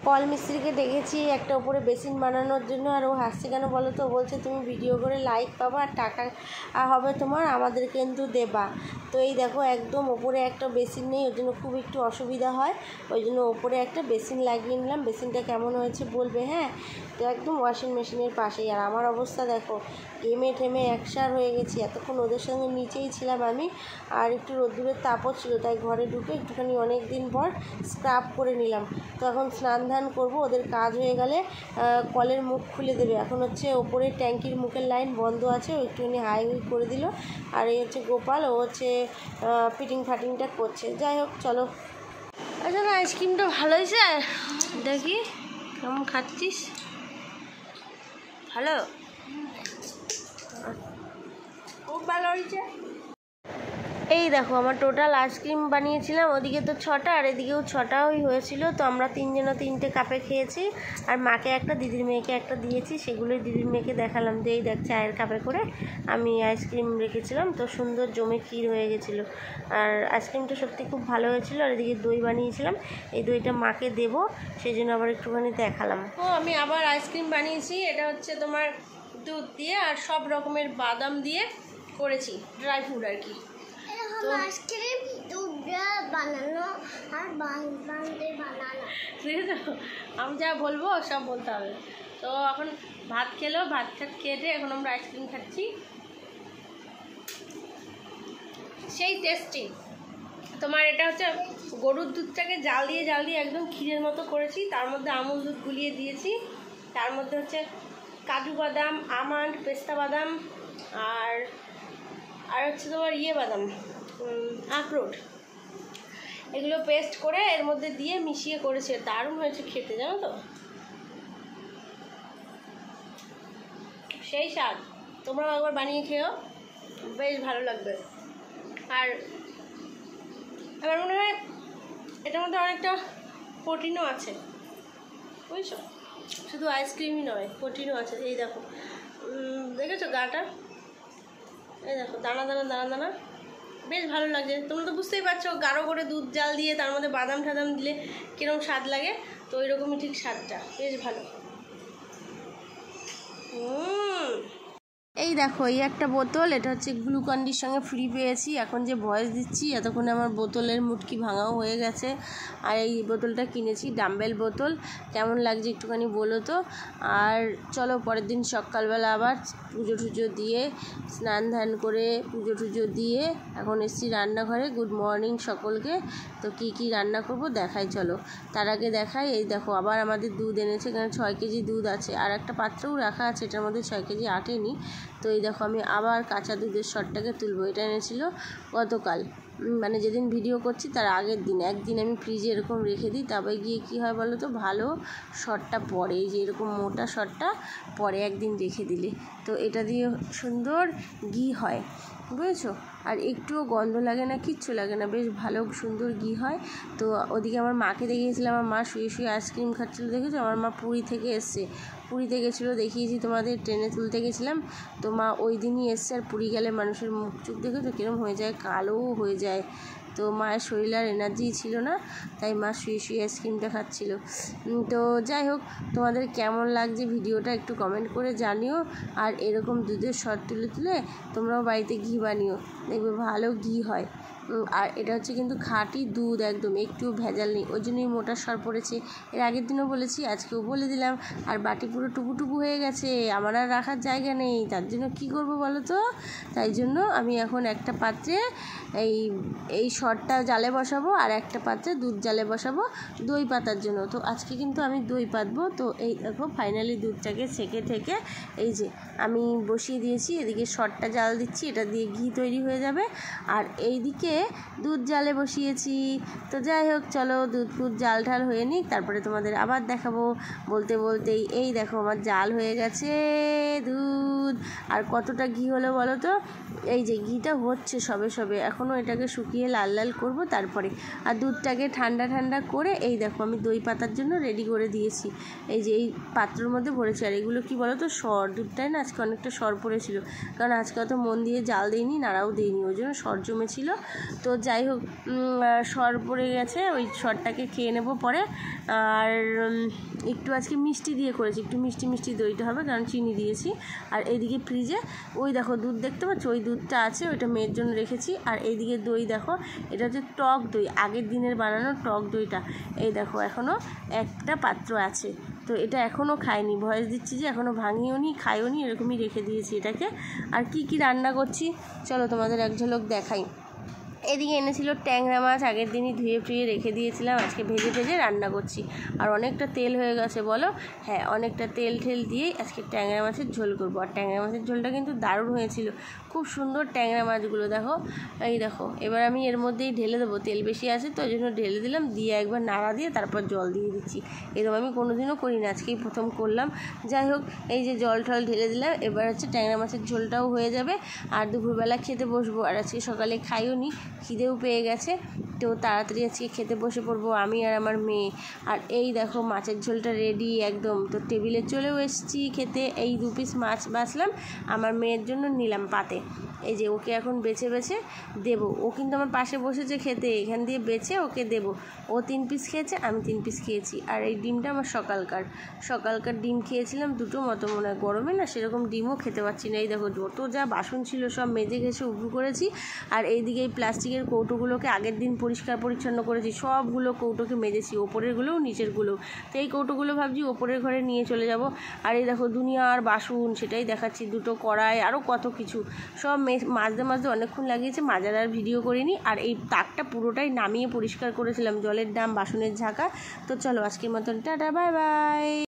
Call মিস্ত্রিকে ডেকেছি একটা উপরে বেসিন বানানোর জন্য। আর ও হাসছে কেন বলো তো? বলছে তুমি ভিডিও করে লাইক পাবা আর টাকা হবে তোমার, আমাদের কিন্তু দেবা। তো এই দেখো একদম ওপরে একটা বেসিন নেই, ওই জন্য খুব একটু অসুবিধা হয়, ওই জন্য ওপরে একটা বেসিন লাগিয়ে নিলাম। বেসিনটা কেমন হয়েছে বলবে, হ্যাঁ। তো একদম ওয়াশিং মেশিনের পাশেই। আর আমার অবস্থা দেখো, ঘেমে ঠেমে একসার হয়ে গেছি। এতক্ষণ ওদের সঙ্গে নিচেই ছিলাম আমি, আর একটু রোদ্দুরের তাপও ছিল, তাই ঘরে ঢুকে একটুখানি অনেক দিন পর স্ক্রাব করে নিলাম। তো এখন স্নান ধান করবো, ওদের কাজ হয়ে গেলে কলের মুখ খুলে দেবে। এখন হচ্ছে ওপরে ট্যাঙ্কির মুখের লাইন বন্ধ আছে, ও একটুখানি হাই করে দিল। আর এই হচ্ছে গোপাল, ও হচ্ছে ফিটিং ফাটিংটা করছে। যাই হোক চলো। আচ্ছা না, আইসক্রিমটা ভালো হয়েছে, দেখি কেমন খাচ্ছিস। ভালো, খুব ভালো হয়েছে। এই দেখো আমার টোটাল আইসক্রিম বানিয়েছিলাম, ওদিকে তো 6টা আর এদিকেও 6টাই হয়েছিল। তো আমরা 3জনে 3টে কাপে খেয়েছি, আর মাকে একটা, দিদির মেয়েকে একটা দিয়েছি। সেগুলোই দিদির মেয়েকে দেখালাম যে এই দেখ চায়ের কাপে করে আমি আইসক্রিম রেখেছিলাম। তো সুন্দর জমে ক্ষীর হয়ে গেছিলো, আর আইসক্রিমটা সত্যি খুব ভালো হয়েছিল। আর এদিকে দই বানিয়েছিলাম, এই দইটা মাকে দেবো, সেই জন্য আবার একটুখানি দেখালাম। তো আমি আবার আইসক্রিম বানিয়েছি, এটা হচ্ছে তোমার দুধ দিয়ে আর সব রকমের বাদাম দিয়ে করেছি, ড্রাই ফ্রুট আর কি। তো আইসক্রিম দুধ বানানো আর বান্দে বানানো, আমি যা বলবো সব বলতে হবে। তো এখন ভাত খেলো, ভাত খেয়ে এখন আমরা আইসক্রিম খাচ্ছি, সেই টেস্টি। তোমার এটা হচ্ছে গরুর দুধটাকে জাল দিয়ে একদম ক্ষীরের মতো করেছি, তার মধ্যে আমুল দুধ গুলিয়ে দিয়েছি, তার মধ্যে হচ্ছে কাজু বাদাম, আমন্ড, পেস্তা বাদাম আর হচ্ছে তোমার বাদাম, আখরোট, এগুলো পেস্ট করে এর মধ্যে দিয়ে মিশিয়ে করেছে। দারুণ হয়েছে খেতে, জানো তো, সেই স্বাদ। তোমরাও একবার বানিয়ে খেও, বেশ ভালো লাগবে। আর আমার মনে হয় এটার মধ্যে অনেকটা প্রোটিনও আছে, বুঝছো, শুধু আইসক্রিমই নয়, প্রোটিনও আছে। এই দেখো, দেখেছো গাটা, এই দেখো দানা দানা দানা দানা, বেশ ভালো লাগছে। তোমরা তো বুঝতেই পারছো, গাঢ় করে দুধ জাল দিয়ে তার মধ্যে বাদাম টাদাম দিলে কীরকম স্বাদ লাগে। তো ওইরকমই ঠিক স্বাদটা, বেশ ভালো। এই দেখো এই একটা বোতল, এটা হচ্ছে গ্লুকন্ডির সঙ্গে ফ্রি পেয়েছি। এখন যে ভয়েস দিচ্ছি এতক্ষণে আমার বোতলের মুটকি ভাঙাও হয়ে গেছে। আর এই বোতলটা কিনেছি, ডাম্বেল বোতল। কেমন লাগছে একটুখানি বলো তো। আর চলো পরের দিন সকালবেলা আবার পুজো টুজো দিয়ে স্নান ধান করে পুজো টুজো দিয়ে এখন এসছি রান্নাঘরে। গুড মর্নিং সকলকে। তো কি রান্না করব দেখাই, চলো। তার আগে দেখাই, এই দেখো আবার আমাদের দুধ এনেছে, এখানে 6 কেজি দুধ আছে, আর একটা পাত্রও রাখা আছে, এটার মধ্যে 6 কেজি আটেনি। তো এই দেখো আমি আবার কাঁচা দুধের শটটাকে তুলবো। এটা এনেছিল গতকাল, মানে যেদিন ভিডিও করছি তার আগের দিন। একদিন আমি ফ্রিজে এরকম রেখে দিই, তবে গিয়ে কী হয় বলো তো, ভালো শটটা পড়ে, এই যে এরকম মোটা শটটা পরে একদিন রেখে দিলে। তো এটা দিয়ে সুন্দর ঘি হয়, বুঝেছো। আর একটুও গন্ধ লাগে না, কিচ্ছু লাগে না, বেশ ভালো সুন্দর ঘি হয়। তো ওদিকে আমার মাকে দেখিয়েছিলাম, আমার মা শুয়ে আইসক্রিম খাচ্ছিলো, দেখেছো। আমার মা পুরী থেকে এসছে, পুরীতে গেছিলো, দেখিয়েছি তোমাদের, ট্রেনে তুলতে গেছিলাম। তো মা ওই দিনই এসছে। আর পুরী গেলে মানুষের মুখ চুখ দেখেছো কীরকম হয়ে যায়, কালোও হয়ে যায়। তো মায়ের শরীর আর এনার্জি ছিল না, তাই মা শুয়ে আইসক্রিমটা খাচ্ছিল। তো যাই হোক, তোমাদের কেমন লাগছে ভিডিওটা একটু কমেন্ট করে জানিও। আর এরকম দুধের শট তুলে তোমরাও বাড়িতে ঘি বানিও, দেখবে ভালো ঘি হয়। আর এটা হচ্ছে কিন্তু খাঁটি দুধ, একদম একটু ভেজাল নেই, ওই জন্যই মোটা সর পড়েছে। এর আগের দিনও বলেছি, আজকেও বলে দিলাম। আর বাটি পুরো টুপু হয়ে গেছে, আমার আর রাখার জায়গা নেই, তার জন্য কী করবো বলো তো। তাই জন্য আমি এখন একটা পাত্রে এই সরটা জালে বসাবো, আর একটা পাত্রে দুধ জালে বসাবো দই পাতার জন্য। তো আজকে কিন্তু আমি দই পাতবো। তো এই দেখো ফাইনালি দুধটাকে ছেঁকে ঠেকে এই যে আমি বসিয়ে দিয়েছি, এদিকে সরটা জাল দিচ্ছি, এটা দিয়ে ঘি তৈরি হয়ে যাবে। আর এইদিকে দুধ জালে বসিয়েছি। তো যাই হোক চলো, দুধ জাল ঢাল হয়ে নিক, তারপরে তোমাদের আবার দেখাবো। বলতেই এই দেখো আমার জাল হয়ে গেছে দুধ। দুধ আর কতটা ঘি হলো বলো তো। এই যে ঘিটা হচ্ছে সবে সবে, এখনও এটাকে শুকিয়ে লাল লাল করব তারপরে। আর দুধটাকে ঠান্ডা ঠান্ডা করে এই দেখো আমি দই পাতার জন্য রেডি করে দিয়েছি। এই যে এই পাত্রের মধ্যে ভরেছি। আর এগুলো কি বলো তো, সর দুধটাই না আজকে অনেকটা সর পড়েছিল, কারণ আজকে অত মন দিয়ে জাল দিইনি, নাড়াও দিইনি, ওই জন্য সর জমেছিল। তো যাই হোক, সর পড়ে গেছে, ওই সরটাকে খেয়ে নেব পরে। আর একটু আজকে মিষ্টি দিয়ে করেছি, একটু মিষ্টি মিষ্টি দইটা হবে, কারণ চিনি দিয়েছি। আর এইদিকে ফ্রিজে ওই দেখো দুধ দেখতে পাচ্ছ, ওই দুধটা আছে, ওইটা মেয়ের জন্য রেখেছি। আর এইদিকে দই দেখো, এটা হচ্ছে টক দই, আগের দিনের বানানো টক দইটা। এই দেখো এখনও একটা পাত্র আছে, তো এটা এখনও খাইনি, ভয়েস দিচ্ছি যে এখনও ভাঙিও নি খাইও নি, এরকমই রেখে দিয়েছি এটাকে। আর কি কি রান্না করছি চলো তোমাদের এক ঝলক দেখাই। এদিকে এনেছিল ট্যাংরা মাছ, আগের দিনই ধুয়ে ফ্রিয়ে রেখে দিয়েছিলাম, আজকে ভেজে ভেজে রান্না করছি। আর অনেকটা তেল হয়ে গেছে বলো, হ্যাঁ অনেকটা তেল ঠেল দিয়েই আজকে ট্যাংরা মাছের ঝোল করবো। আর ট্যাংরা মাছের ঝোলটা কিন্তু দারুণ হয়েছিল, খুব সুন্দর ট্যাংরা মাছগুলো দেখো। এই দেখো এবার আমি এর মধ্যেই ঢেলে দেবো, তেল বেশি আছে তো ওই জন্য ঢেলে দিলাম, দিয়ে একবার নাড়া দিয়ে তারপর জল দিয়ে দিচ্ছি। এরকম আমি কোনোদিনও করি না, আজকেই প্রথম করলাম। যাই হোক, এই যে জল টল ঢেলে দিলাম, এবার হচ্ছে ট্যাংরা মাছের ঝোলটাও হয়ে যাবে। আর দুপুরবেলা খেতে বসবো। আর আজকে সকালে খাইও নি, খিদেও পেয়ে গেছে, তো তাড়াতাড়ি আজকে খেতে বসে পড়বো আমি আর আমার মেয়ে। আর এই দেখো মাছের ঝোলটা রেডি একদম, তো টেবিলে চলেও এসেছি খেতে। এই 2 পিস মাছ বাছলাম, আমার মেয়ের জন্য নিলাম পাতে। এই যে ওকে এখন বেছে বেছে দেবো, ও কিন্তু আমার পাশে বসেছে খেতে, এখান দিয়ে বেছে ওকে দেবো। ও 3 পিস খেয়েছে, আমি 3 পিস খেয়েছি। আর এই ডিমটা আমার সকালকার ডিম খেয়েছিলাম 2টো মতো মনে হয়, গরমে না সেরকম ডিমও খেতে পারছি না। এই দেখো যত যা বাসন ছিল সব মেজে ঘেসে উবু করেছি। আর এইদিকে এই প্লাস্টিকের কৌটোগুলোকে আগের দিন পরিষ্কার পরিচ্ছন্ন করেছি, সবগুলো কৌটোকে মেজেছি, ওপরেরগুলোও নিচেরগুলোও। তো এই কৌটোগুলো ভাবছি ওপরের ঘরে নিয়ে চলে যাব। আর এই দেখো দুনিয়ার বাসন, সেটাই দেখাচ্ছি, 2টো কড়াই, আরও কত কিছু সব মাজতে মাজতে অনেকক্ষণ লাগিয়েছে, মাজার আর ভিডিও করিনি। আর এই তাকটা পুরোটাই নামিয়ে পরিষ্কার করেছিলাম, জলের ড্রাম, বাসনের ঝাঁকা। তো চলো আজকের মতন টাটা, বাই বাই।